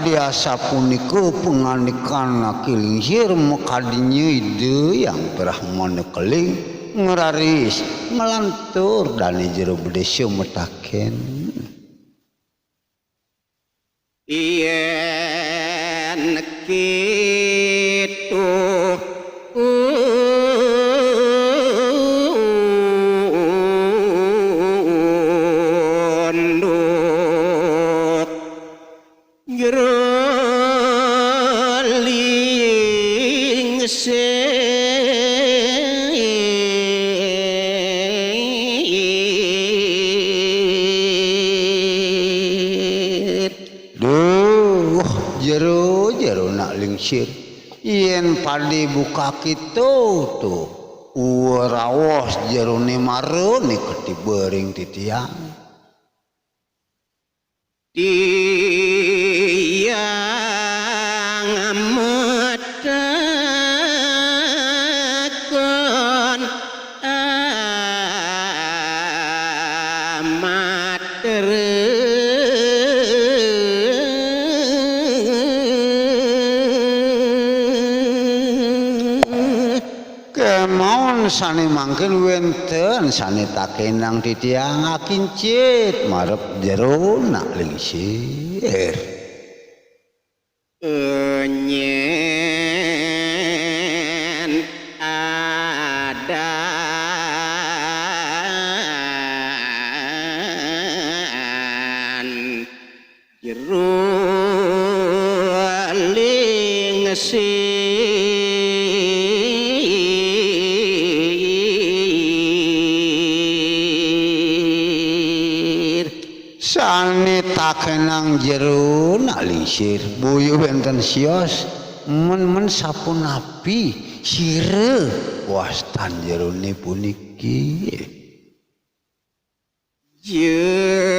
Biasa punika penganikan Kilinggir mekadinya ide yang Brahmana keling ngeraris melantur dan jero bedesya metaken yen kitu yen padi buka kitu tuh raos jerone marone ketibering titiang tiang metakon amat sane mangken wenten sane takenang titiang akincit marep jero nak lingsir nyen adan jero lingsir sane takenang jero nak lingsir buyu wenten sios men sapun api sire wastan jerone puniki jero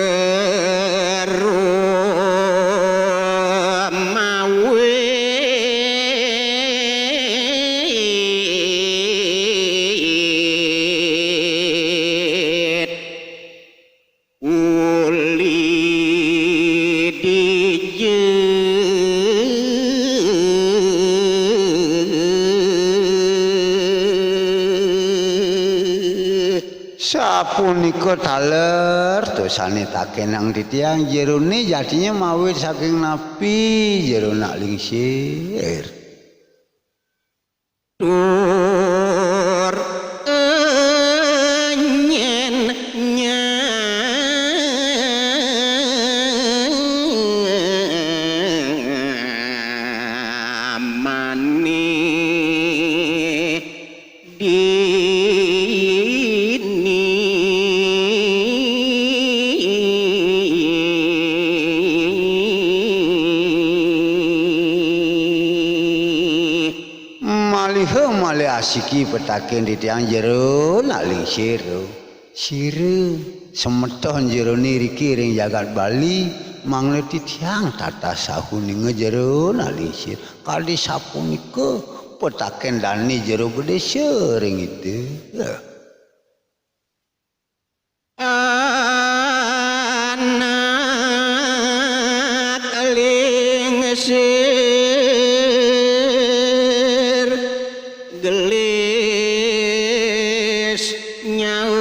sapunika taler dosane takenang titiang jerone jadinya mawit saking napi jero nak lingsir tur nyen nyamani asiki petaken titiang jero nak lingsir sire semeton jero niriki ring jagat Bali mangle titiang tata sahuni ngejero nak lingsir kali sapunika petaken dani jero bedesya ring itu anak ling sir gelis nyaur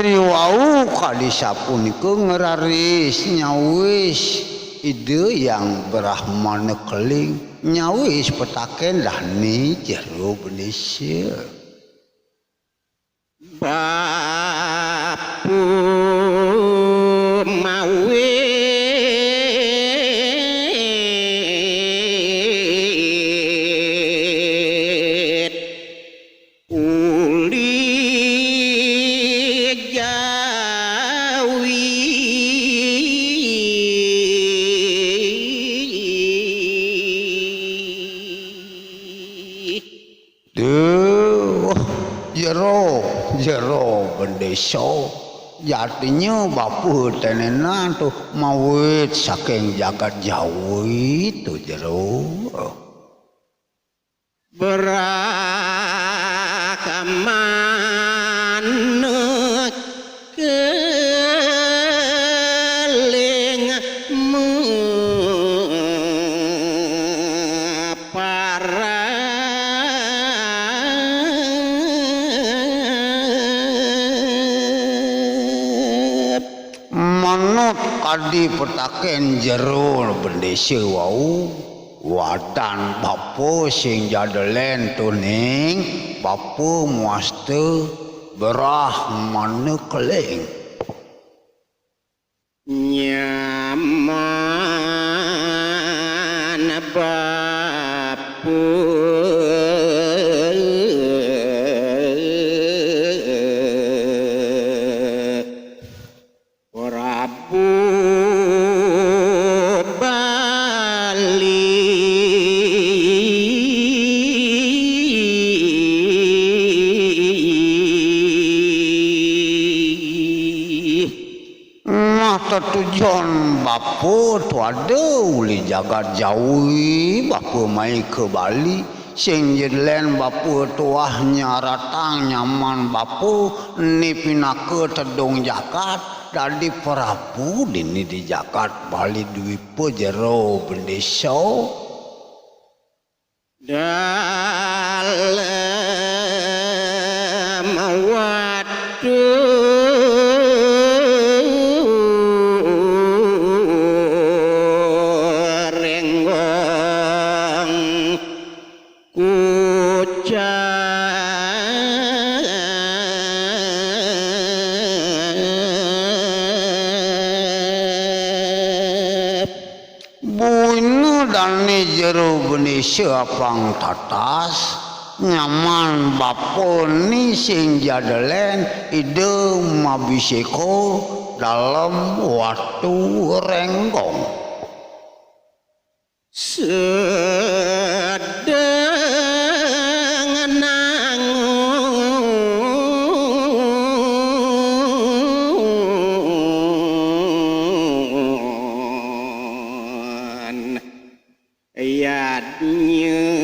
riwau kali sapunika ngeraris nyawis ide yang Brahmana keling nyawis petaken dahni jero benisir bapu mawit uli jawi jero bendeso jadinya bapa tenenan tuh mawit saking jagat jauh itu jero berakaman kelingmu para manut kadi petaken jero bendesa wau wadan bapa sing jadelen tuning bapa muaste Brahmana keling nyaman bapu Prabu Bali tujuan bapa tu ada uli jagat jauh bapa mai ke Bali sing jelen bapa tuahnya ratang nyaman bapa ni pinaka tedung jagat dadi Prabu dini di jagat Bali Dwipa jero bendesa dalam waktu jero Indonesia pang tatas nyaman bapa ni sing jadelen ide mabiseko dalam waktu renggong sedang nangun yadnya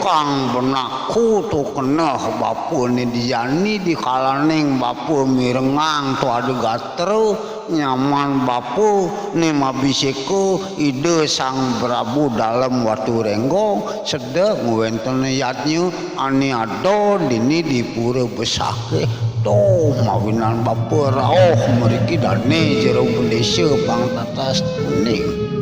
kang benaku tu kena bapa ni diani di kalaning bapa mirengang tu ada gatru nyaman bapa ni mabiseko ide sang Prabu dalam waktu renggong sedang wenten yatnya ani ado dini di pura besake toh mawinan bapa rauh meriki dane jero Indonesia bang tatas kuning